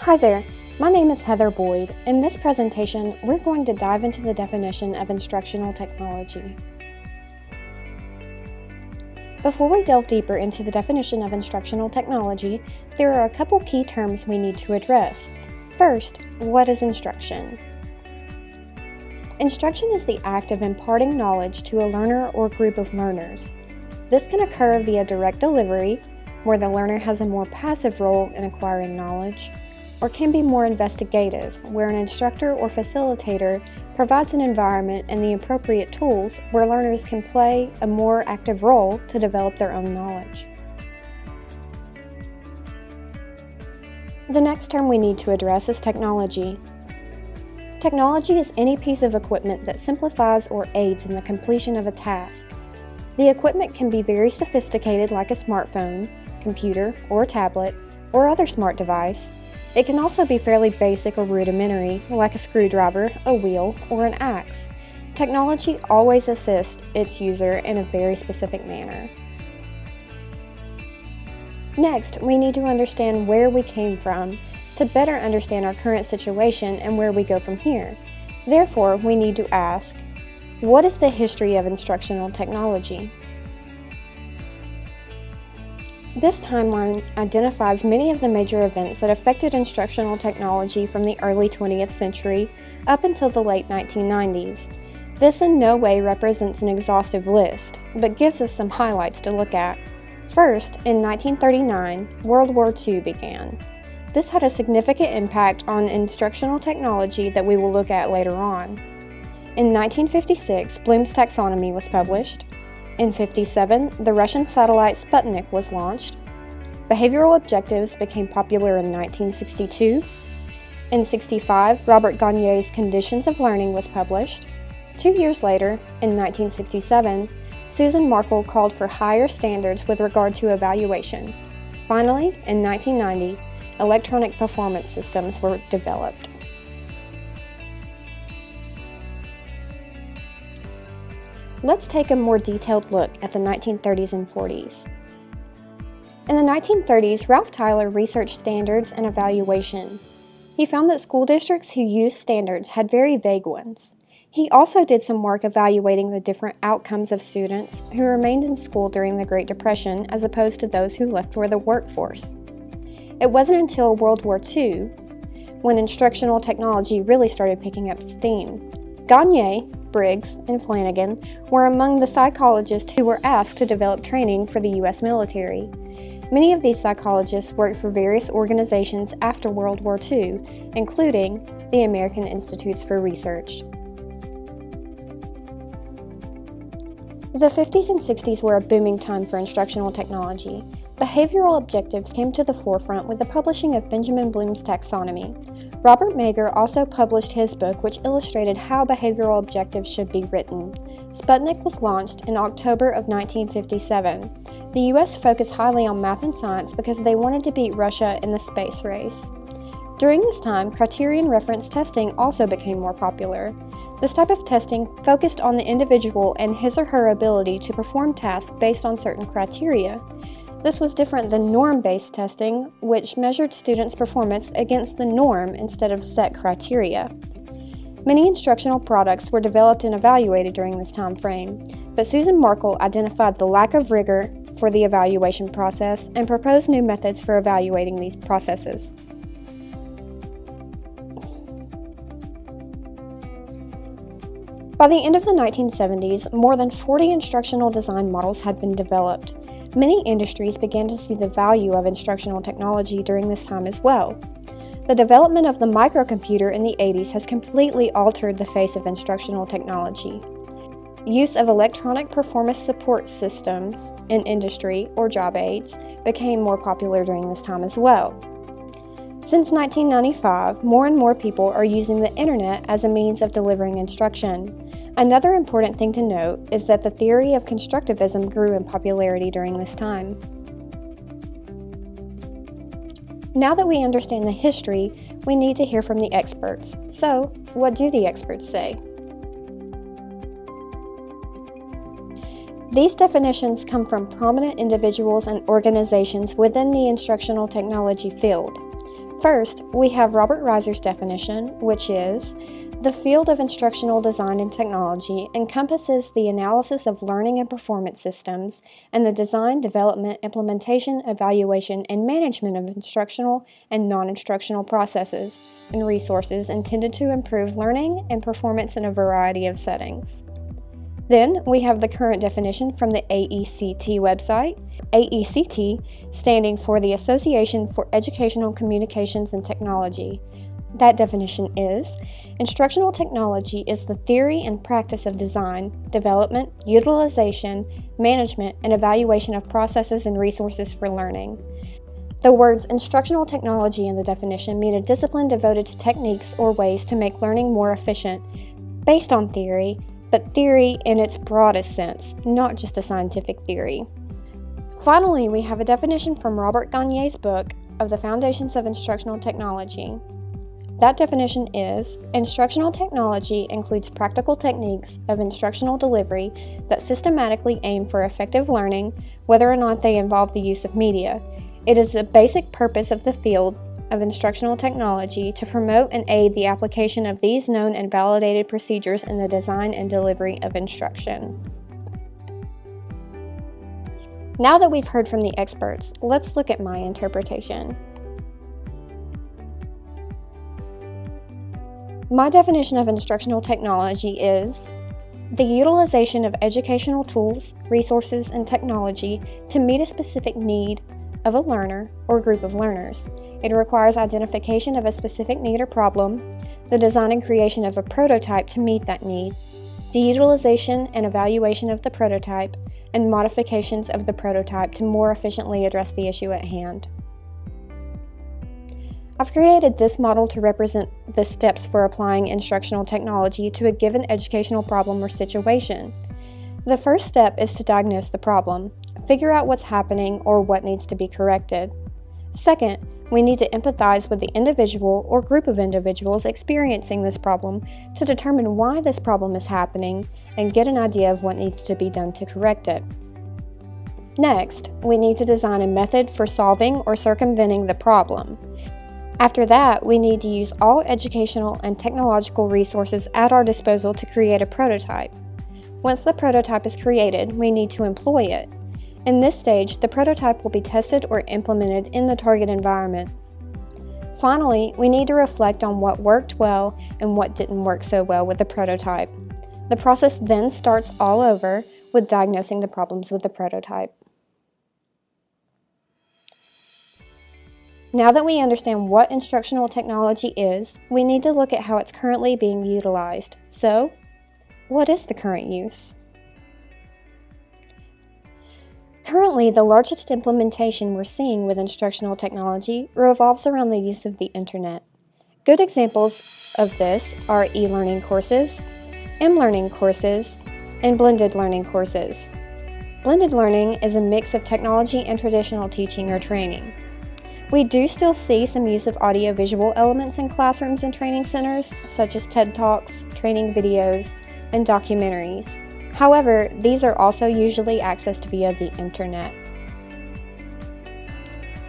Hi there, my name is Heather Boyd. In this presentation, we're going to dive into the definition of instructional technology. Before we delve deeper into the definition of instructional technology, there are a couple key terms we need to address. First, what is instruction? Instruction is the act of imparting knowledge to a learner or group of learners. This can occur via direct delivery, where the learner has a more passive role in acquiring knowledge, or can be more investigative, where an instructor or facilitator provides an environment and the appropriate tools where learners can play a more active role to develop their own knowledge. The next term we need to address is technology. Technology is any piece of equipment that simplifies or aids in the completion of a task. The equipment can be very sophisticated, like a smartphone, computer, or tablet, or other smart device. It can also be fairly basic or rudimentary, like a screwdriver, a wheel, or an axe. Technology always assists its user in a very specific manner. Next, we need to understand where we came from to better understand our current situation and where we go from here. Therefore, we need to ask, what is the history of instructional technology? This timeline identifies many of the major events that affected instructional technology from the early 20th century up until the late 1990s. This in no way represents an exhaustive list, but gives us some highlights to look at. First, in 1939, World War II began. This had a significant impact on instructional technology that we will look at later on. In 1956, Bloom's taxonomy was published. In 1957, the Russian satellite Sputnik was launched. Behavioral objectives became popular in 1962. In 1965, Robert Gagne's Conditions of Learning was published. 2 years later, in 1967, Susan Markle called for higher standards with regard to evaluation. Finally, in 1990, electronic performance systems were developed. Let's take a more detailed look at the 1930s and 40s. In the 1930s, Ralph Tyler researched standards and evaluation. He found that school districts who used standards had very vague ones. He also did some work evaluating the different outcomes of students who remained in school during the Great Depression as opposed to those who left for the workforce. It wasn't until World War II when instructional technology really started picking up steam. Gagne, Briggs, and Flanagan were among the psychologists who were asked to develop training for the U.S. military. Many of these psychologists worked for various organizations after World War II, including the American Institutes for Research. The 50s and 60s were a booming time for instructional technology. Behavioral objectives came to the forefront with the publishing of Benjamin Bloom's taxonomy. Robert Mager also published his book, which illustrated how behavioral objectives should be written. Sputnik was launched in October of 1957. The U.S. focused highly on math and science because they wanted to beat Russia in the space race. During this time, criterion reference testing also became more popular. This type of testing focused on the individual and his or her ability to perform tasks based on certain criteria. This was different than norm-based testing, which measured students' performance against the norm instead of set criteria. Many instructional products were developed and evaluated during this time frame, but Susan Markle identified the lack of rigor for the evaluation process and proposed new methods for evaluating these processes. By the end of the 1970s, more than 40 instructional design models had been developed. Many industries began to see the value of instructional technology during this time as well. The development of the microcomputer in the 80s has completely altered the face of instructional technology. Use of electronic performance support systems in industry or job aids became more popular during this time as well. Since 1995, more and more people are using the internet as a means of delivering instruction. Another important thing to note is that the theory of constructivism grew in popularity during this time. Now that we understand the history, we need to hear from the experts. So, what do the experts say? These definitions come from prominent individuals and organizations within the instructional technology field. First, we have Robert Reiser's definition, which is, the field of instructional design and technology encompasses the analysis of learning and performance systems and the design, development, implementation, evaluation, and management of instructional and non-instructional processes and resources intended to improve learning and performance in a variety of settings. Then we have the current definition from the AECT website, AECT standing for the Association for Educational Communications and Technology. That definition is, instructional technology is the theory and practice of design, development, utilization, management, and evaluation of processes and resources for learning. The words instructional technology in the definition mean a discipline devoted to techniques or ways to make learning more efficient, based on theory, but theory in its broadest sense, not just a scientific theory. Finally, we have a definition from Robert Gagne's book of the Foundations of Instructional Technology. That definition is, instructional technology includes practical techniques of instructional delivery that systematically aim for effective learning, whether or not they involve the use of media. It is a basic purpose of the field of instructional technology to promote and aid the application of these known and validated procedures in the design and delivery of instruction. Now that we've heard from the experts, let's look at my interpretation. My definition of instructional technology is the utilization of educational tools, resources, and technology to meet a specific need of a learner or group of learners. It requires identification of a specific need or problem, the design and creation of a prototype to meet that need, the utilization and evaluation of the prototype, and modifications of the prototype to more efficiently address the issue at hand. I've created this model to represent the steps for applying instructional technology to a given educational problem or situation. The first step is to diagnose the problem, figure out what's happening or what needs to be corrected. Second, we need to empathize with the individual or group of individuals experiencing this problem to determine why this problem is happening and get an idea of what needs to be done to correct it. Next, we need to design a method for solving or circumventing the problem. After that, we need to use all educational and technological resources at our disposal to create a prototype. Once the prototype is created, we need to employ it. In this stage, the prototype will be tested or implemented in the target environment. Finally, we need to reflect on what worked well and what didn't work so well with the prototype. The process then starts all over with diagnosing the problems with the prototype. Now that we understand what instructional technology is, we need to look at how it's currently being utilized. So, what is the current use? Currently, the largest implementation we're seeing with instructional technology revolves around the use of the internet. Good examples of this are e-learning courses, m-learning courses, and blended learning courses. Blended learning is a mix of technology and traditional teaching or training. We do still see some use of audio-visual elements in classrooms and training centers, such as TED Talks, training videos, and documentaries. However, these are also usually accessed via the internet.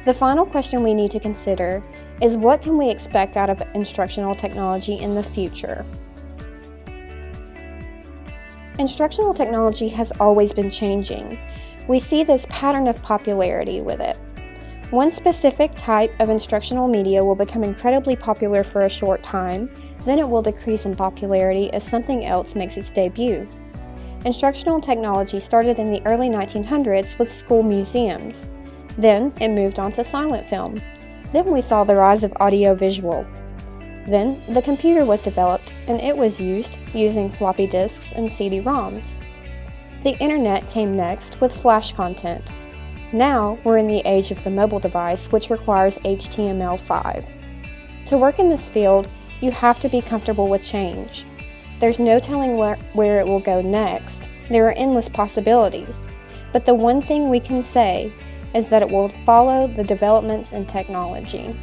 The final question we need to consider is, what can we expect out of instructional technology in the future? Instructional technology has always been changing. We see this pattern of popularity with it. One specific type of instructional media will become incredibly popular for a short time, then it will decrease in popularity as something else makes its debut. Instructional technology started in the early 1900s with school museums. Then it moved on to silent film. Then we saw the rise of audio-visual. Then the computer was developed and it was used using floppy disks and CD-ROMs. The internet came next with flash content. Now we're in the age of the mobile device, which requires HTML5. To work in this field, you have to be comfortable with change. There's no telling where it will go next. There are endless possibilities. But the one thing we can say is that it will follow the developments in technology.